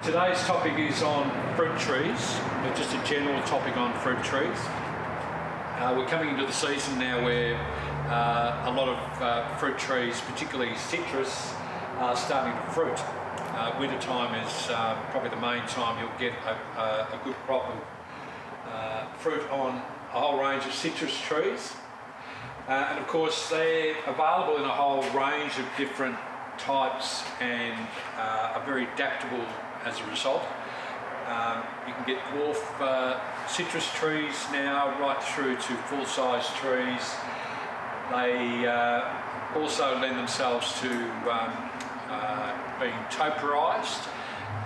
Today's topic is on fruit trees, just a general topic on fruit trees. We're coming into the season now where a lot of fruit trees, particularly citrus, are starting to fruit. Winter time is probably the main time you'll get a good crop of fruit on a whole range of citrus trees. And of course they're available in a whole range of different types and are very adaptable as a result. You can get dwarf citrus trees now right through to full-size trees. They also lend themselves to being topiarised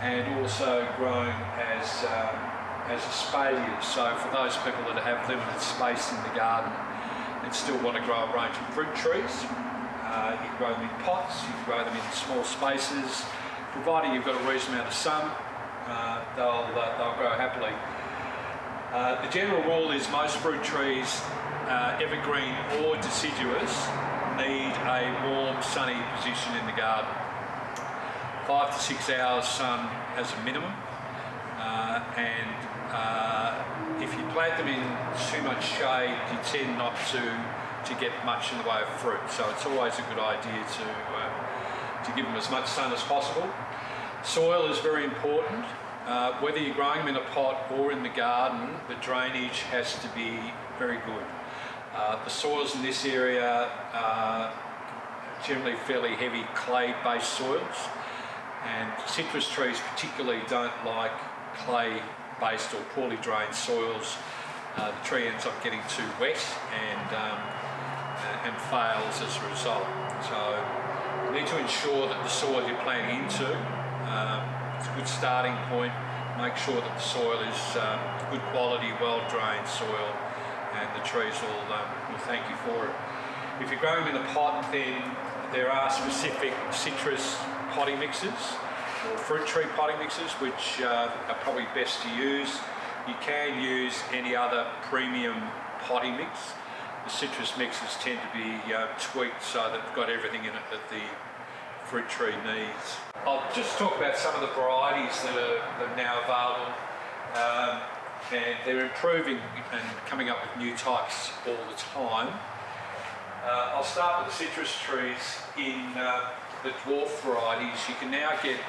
and also grown as espaliers. So for those people that have limited space in the garden and still want to grow a range of fruit trees, you can grow them in pots, you can grow them in small spaces, providing you've got a reasonable amount of sun, they'll grow happily. The general rule is most fruit trees, evergreen or deciduous, need a warm, sunny position in the garden. 5 to 6 hours sun as a minimum, and if you plant them in too much shade, you tend not to get much in the way of fruit. So it's always a good idea to give them as much sun as possible. Soil is very important. Whether you're growing them in a pot or in the garden, the drainage has to be very good. The soils in this area are generally fairly heavy clay-based soils, and citrus trees particularly don't like clay-based or poorly drained soils. The tree ends up getting too wet and fails as a result. So you need to ensure that the soil you're planting into is a good starting point. Make sure that the soil is good quality, well-drained soil, and the trees will thank you for it. If you're growing them in a pot, then there are specific citrus potting mixes or fruit tree potting mixes which are probably best to use. You can use any other premium potting mix. The citrus mixes tend to be tweaked so that they've got everything in it that the fruit tree needs. I'll just talk about some of the varieties that are now available, and they're improving and coming up with new types all the time. I'll start with the citrus trees. In the dwarf varieties, you can now get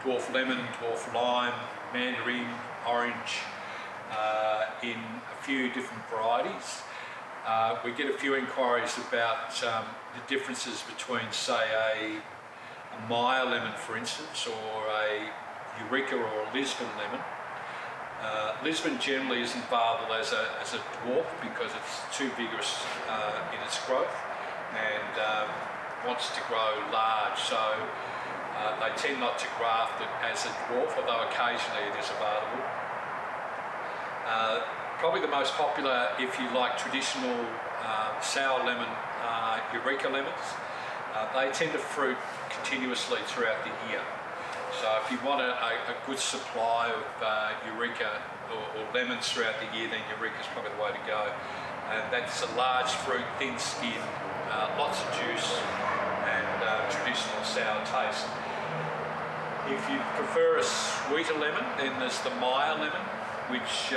dwarf lemon, dwarf lime, mandarin, orange in a few different varieties. We get a few inquiries about the differences between, say, a Meyer lemon, for instance, or a Eureka or a Lisbon lemon. Lisbon generally isn't available as a dwarf because it's too vigorous in its growth and wants to grow large, so they tend not to graft it as a dwarf, although occasionally it is available. Probably the most popular, if you like traditional sour lemon, Eureka lemons. They tend to fruit continuously throughout the year. So if you want a good supply of Eureka or lemons throughout the year, then Eureka is probably the way to go. And that's a large fruit, thin skin, lots of juice, and traditional sour taste. If you prefer a sweeter lemon, then there's the Meyer lemon, which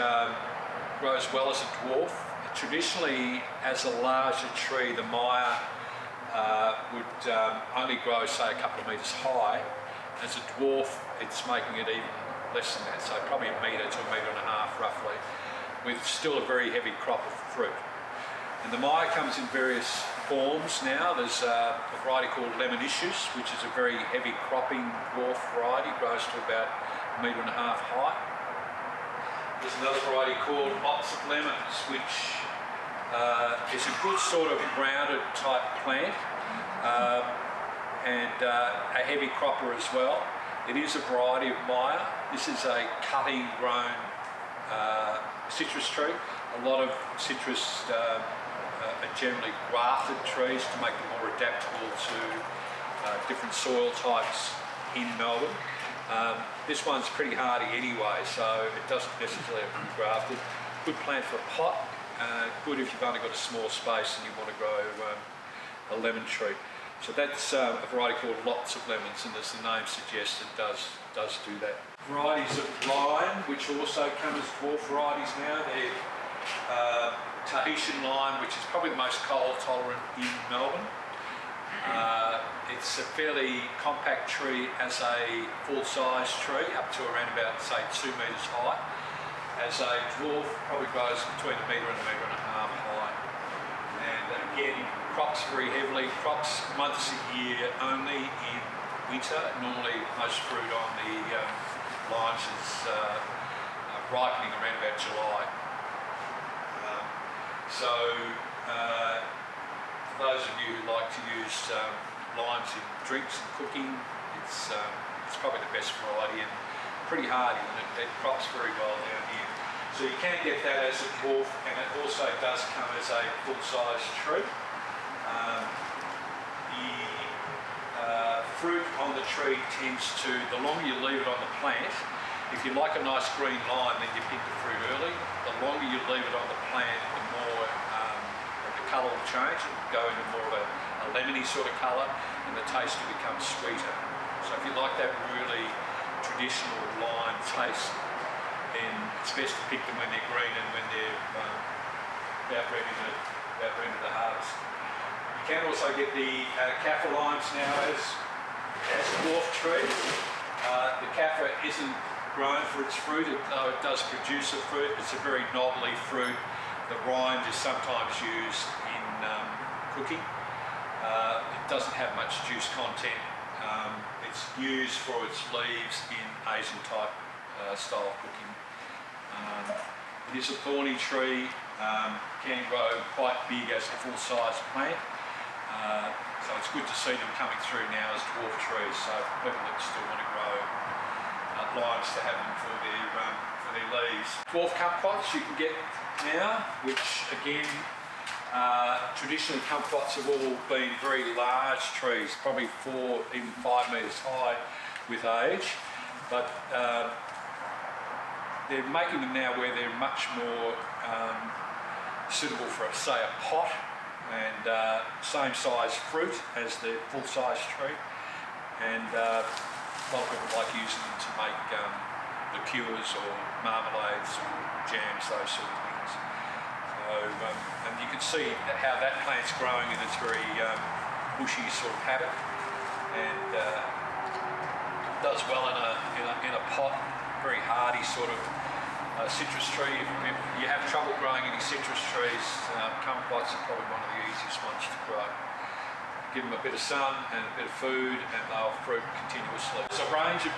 grows well as a dwarf. Traditionally, as a larger tree, the Meyer would only grow, say, a couple of metres high. As a dwarf, it's making it even less than that, so probably a metre to a metre and a half, roughly, with still a very heavy crop of fruit. And the Meyer comes in various forms now. There's a variety called Lemonicious, which is a very heavy cropping dwarf variety, grows to about a metre and a half high. There's another variety called Lots of Lemons, which is a good sort of rounded type plant and a heavy cropper as well. It is a variety of Meyer. This is a cutting grown citrus tree. A lot of citrus are generally grafted trees to make them more adaptable to different soil types in Melbourne. This one's pretty hardy anyway, so it doesn't necessarily have to be grafted. Good plant for a pot, good if you've only got a small space and you want to grow a lemon tree. So that's a variety called Lots of Lemons, and as the name suggests, it does do that. Varieties of lime, which also come as dwarf varieties now. They're Tahitian lime, which is probably the most cold tolerant in Melbourne. It's a fairly compact tree as a full-size tree, up to around about, say, 2 metres high. As a dwarf, probably grows between 1 metre and 1.5 metres high. And again, crops very heavily, crops months a year only in winter. Normally most fruit on the limes is ripening around about July. For those of you who like to use limes in drinks and cooking, it's probably the best variety and pretty hardy, and it crops very well down here. So you can get that as a dwarf, and it also does come as a full-size tree. The fruit on the tree tends to, the longer you leave it on the plant, if you like a nice green lime, then you pick the fruit early. The longer you leave it on the plant, the more the colour will change. It will go into more of a lemony sort of colour, and the taste will become sweeter. So if you like that really traditional lime taste, then it's best to pick them when they're green and when they're about ready to harvest. You can also get the Kaffir limes now as dwarf trees. The Kaffir isn't grown for its fruit, though it does produce a fruit. It's a very knobbly fruit. The rind is sometimes used in cooking. It doesn't have much juice content. It's used for its leaves in Asian type style cooking. It is a thorny tree, can grow quite big as a full-size plant. So it's good to see them coming through now as dwarf trees. So people that still want to grow limes to have them for their leaves. Dwarf kumquats you can get now, which again, traditionally kumquats have all been very large trees, probably 4, even 5 metres high with age, but they're making them now where they're much more suitable for, say, a pot, and same size fruit as the full-size tree, and a lot of people like using them to make liqueurs or marmalades or jams, those sort of things. So, and you can see how that plant's growing in its very bushy sort of habit, and does well in a pot, very hardy sort of citrus tree. If you have trouble growing any citrus trees, kumquats are probably one of the easiest ones to grow. Give them a bit of sun and a bit of food, and they'll fruit continuously. There's a range of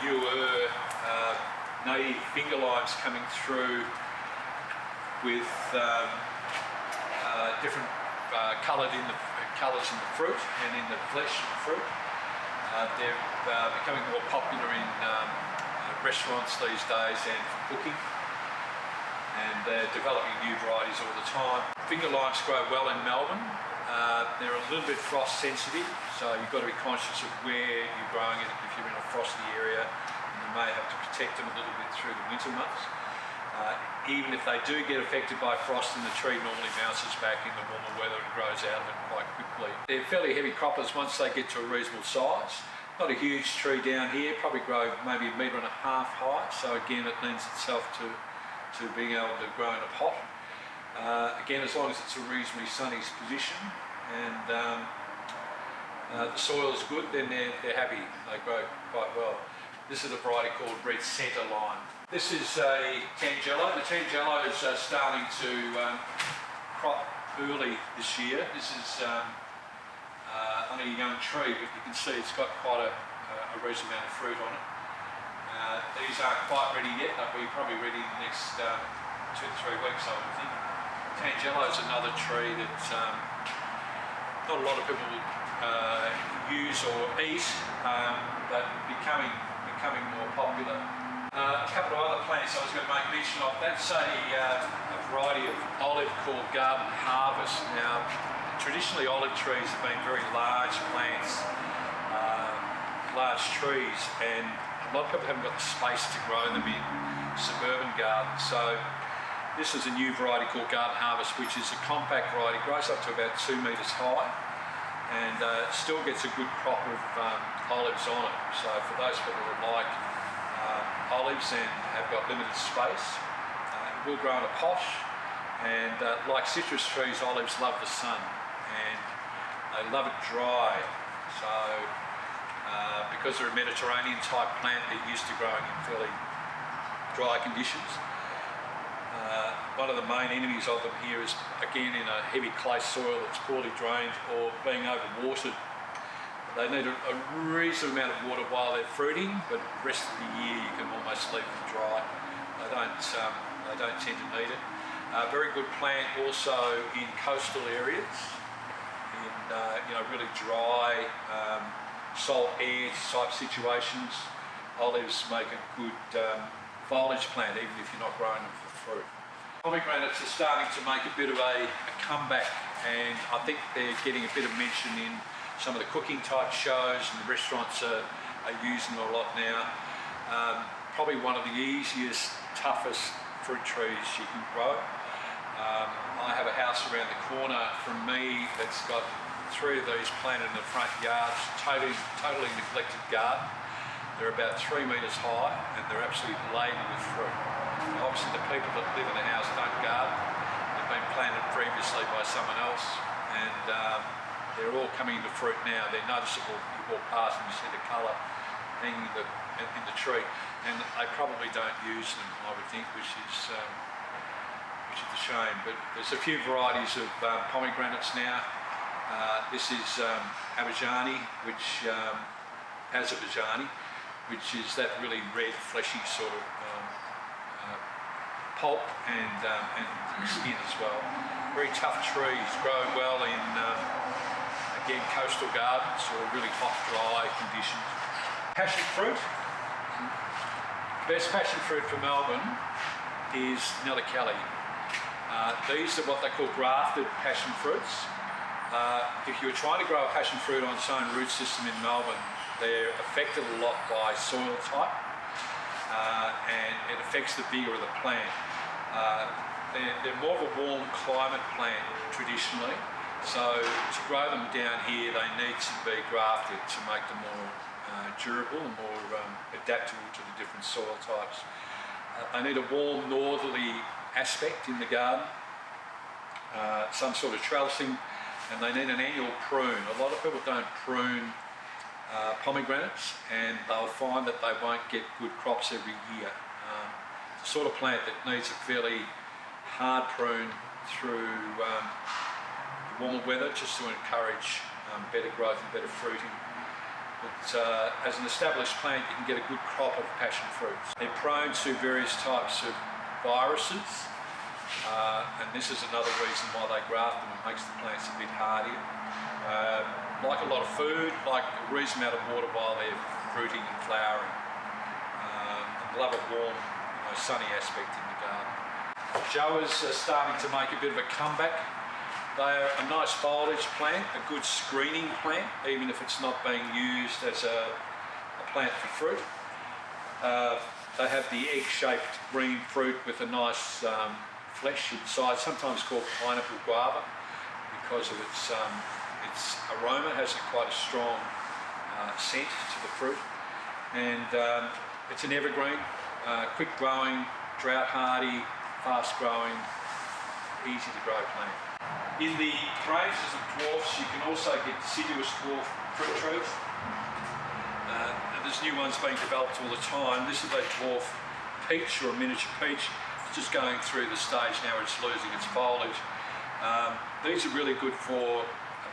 newer native finger limes coming through with different colours in the fruit and in the flesh of the fruit. They're becoming more popular in restaurants these days and for cooking, and they're developing new varieties all the time. Finger limes grow well in Melbourne. They're a little bit frost sensitive, so you've got to be conscious of where you're growing it. If you're in a frosty area, you may have to protect them a little bit through the winter months. Even if they do get affected by frost, then the tree normally bounces back in the warmer weather and grows out of it quite quickly. They're fairly heavy croppers once they get to a reasonable size. Not a huge tree down here, probably grow maybe 1.5 metres high, so again it lends itself to being able to grow in a pot. Again, as long as it's a reasonably sunny position and the soil is good, then they're happy, they grow quite well. This is a variety called Red Centre Lime. This is a Tangelo. The Tangelo is starting to crop early this year. This is only a young tree, but you can see it's got quite a reasonable amount of fruit on it. These aren't quite ready yet. They'll be probably ready in the next 2 to 3 weeks, I would think. Tangelo is another tree that not a lot of people use or eat, but becoming more popular. A couple of other plants I was going to make mention of. That's a variety of olive called Garden Harvest. Now, traditionally olive trees have been very large plants, large trees, and a lot of people haven't got the space to grow them in suburban gardens. So this is a new variety called Garden Harvest, which is a compact variety, grows up to about 2 metres high. and still gets a good crop of olives on it. So for those people that like olives and have got limited space, it will grow in a pot. And like citrus trees, olives love the sun and they love it dry. So because they're a Mediterranean type plant, they're used to growing in fairly dry conditions. One of the main enemies of them here is, again, in a heavy clay soil that's poorly drained or being overwatered. They need a reasonable amount of water while they're fruiting, but the rest of the year you can almost leave them dry. They don't tend to need it. Very good plant also in coastal areas, in really dry, salt air type situations. Olives make a good foliage plant, even if you're not growing them for fruit. Pomegranates are starting to make a bit of a comeback, and I think they're getting a bit of mention in some of the cooking type shows, and the restaurants are using them a lot now. Probably one of the easiest, toughest fruit trees you can grow. I have a house around the corner from me that's got 3 of these planted in the front yard. It's totally neglected garden. They're about 3 metres high and they're absolutely laden with fruit. Now, obviously the people that live in the house don't garden. They've been planted previously by someone else, and they're all coming into fruit now. They're noticeable. You walk past and you see the colour hanging in the tree, and they probably don't use them, I would think, which is a shame. But there's a few varieties of pomegranates now. This is Azerbaijani, which is that really red, fleshy sort of pulp and skin as well. Very tough trees, grow well in again coastal gardens or really hot, dry conditions. Passion fruit. Best passion fruit for Melbourne is Nelly. These are what they call grafted passion fruits. If you were trying to grow a passion fruit on its own root system in Melbourne, they're affected a lot by soil type, and it affects the vigour of the plant. They're more of a warm climate plant traditionally, so to grow them down here they need to be grafted to make them more durable and more adaptable to the different soil types. They need a warm northerly aspect in the garden, some sort of trellising, and they need an annual prune. A lot of people don't prune pomegranates, and they'll find that they won't get good crops every year. It's the sort of plant that needs a fairly hard prune through the warmer weather just to encourage better growth and better fruiting. But as an established plant, you can get a good crop of passion fruits. They're prone to various types of viruses, and this is another reason why they graft them. It makes the plants a bit hardier. Like a lot of food, like a reasonable amount of water while they're fruiting and flowering. And love a warm, sunny aspect in the garden. Feijoas are starting to make a bit of a comeback. They're a nice foliage plant, a good screening plant, even if it's not being used as a plant for fruit. They have the egg-shaped green fruit with a nice flesh inside, sometimes called pineapple guava, because of its aroma. It has quite a strong scent to the fruit, and it's an evergreen, quick growing, drought hardy, fast growing, easy to grow plant. In the ranges of dwarfs, you can also get deciduous dwarf fruit trees. And there's new ones being developed all the time. This is a dwarf peach, or a miniature peach. It's just going through the stage now where it's losing its foliage. These are really good for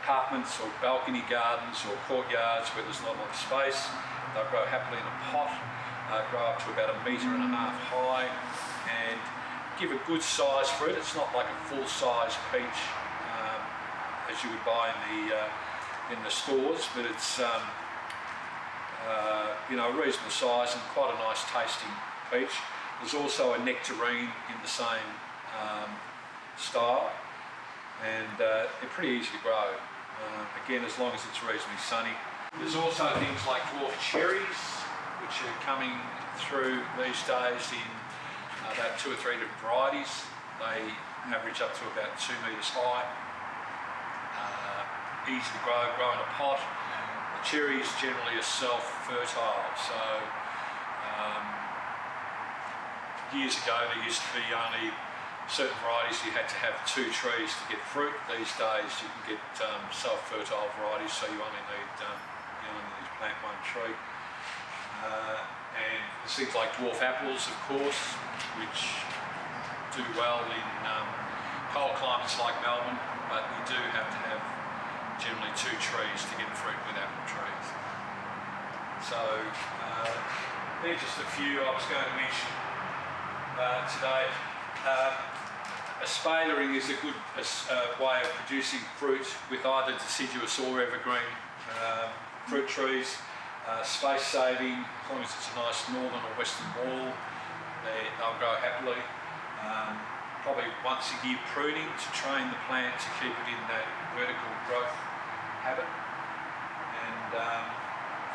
apartments or balcony gardens or courtyards where there's not a lot of space. They'll grow happily in a pot, grow up to about 1.5 meters high, and give a good size fruit. It's not like a full-size peach as you would buy in the stores, but it's a reasonable size and quite a nice tasting peach. There's also a nectarine in the same style, and they're pretty easy to grow. Again, as long as it's reasonably sunny. There's also things like dwarf cherries, which are coming through these days in about 2 or 3 different varieties. They average up to about 2 meters high. easy to grow in a pot. The cherries generally are self-fertile, so years ago there used to be only certain varieties you had to have 2 trees to get fruit. These days you can get self-fertile varieties, so you only need to plant 1 tree. And there's things like dwarf apples, of course, which do well in cold climates like Melbourne, but you do have to have generally 2 trees to get fruit with apple trees. So they're just a few I was going to mention today. A spadering is a good way of producing fruit with either deciduous or evergreen fruit trees. Space saving, as long as it's a nice northern or western wall, they'll grow happily. Probably once a year pruning to train the plant to keep it in that vertical growth habit, and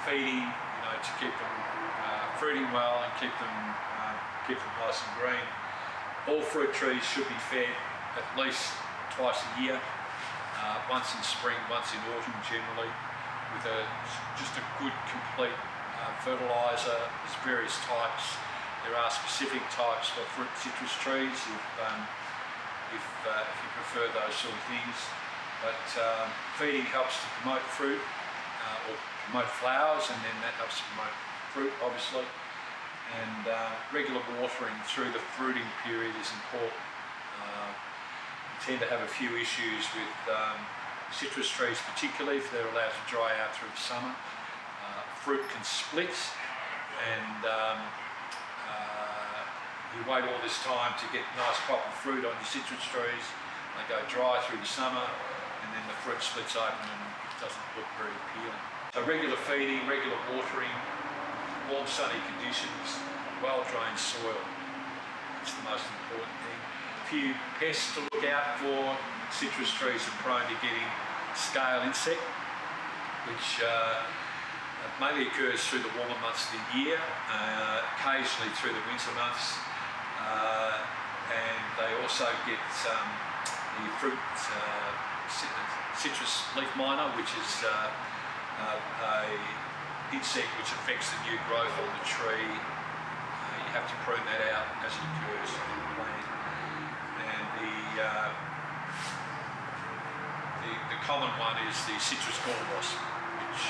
feeding, to keep them fruiting well and keep them nice and green. All fruit trees should be fed at least twice a year, once in spring, once in autumn generally, with just a good complete fertiliser. There's various types. There are specific types for fruit citrus trees if you prefer those sort of things. But feeding helps to promote fruit or promote flowers, and then that helps to promote fruit, obviously. And regular watering through the fruiting period is important. We tend to have a few issues with citrus trees, particularly if they're allowed to dry out through the summer. Fruit can split, and you wait all this time to get nice proper fruit on your citrus trees. They go dry through the summer, and then the fruit splits open and it doesn't look very appealing. So regular feeding, regular watering, warm sunny conditions, well-drained soil. That's the most important thing. A few pests to look out for. Citrus trees are prone to getting scale insect, which mainly occurs through the warmer months of the year, occasionally through the winter months, and they also get the fruit citrus leaf miner, which is a insect which affects the new growth on the tree. You have to prune that out as it occurs in the plant. And the common one is the citrus gall wasp, which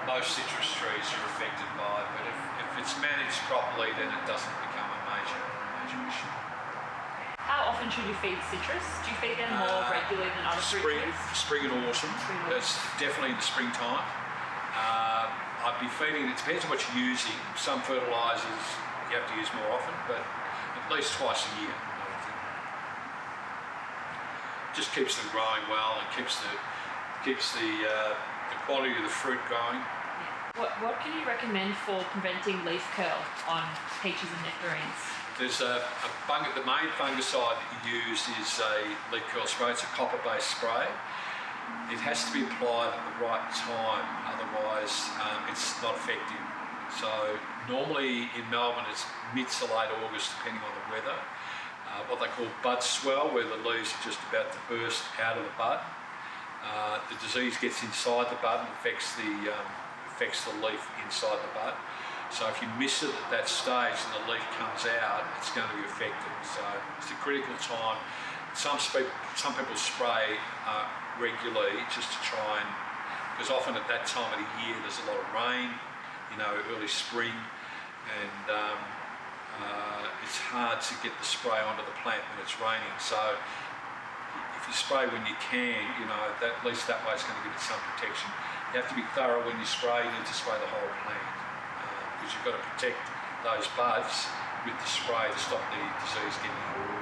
most citrus trees are affected by, but if it's managed properly, then it doesn't become a major issue. How often should you feed citrus? Do you feed them more regularly than other fruit trees? Spring and autumn. That's definitely in the springtime. I'd be feeding, it depends on what you're using. Some fertilisers you have to use more often, but at least twice a year, I would think. Just keeps them growing well and keeps the quality of the fruit growing. What can you recommend for preventing leaf curl on peaches and nectarines? There's the main fungicide that you use is a leaf curl spray. It's a copper-based spray. It has to be applied at the right time, otherwise it's not effective. So normally in Melbourne it's mid to late August, depending on the weather. What they call bud swell, where the leaves are just about to burst out of the bud. The disease gets inside the bud and affects the leaf inside the bud. So if you miss it at that stage and the leaf comes out, it's going to be affected. So it's a critical time. Some people spray regularly just to try and, because often at that time of the year there's a lot of rain, early spring, and it's hard to get the spray onto the plant when it's raining. So if you spray when you can, at least that way it's going to give it some protection. You have to be thorough when you spray. You need to spray the whole plant because you've got to protect those buds with the spray to stop the disease getting in.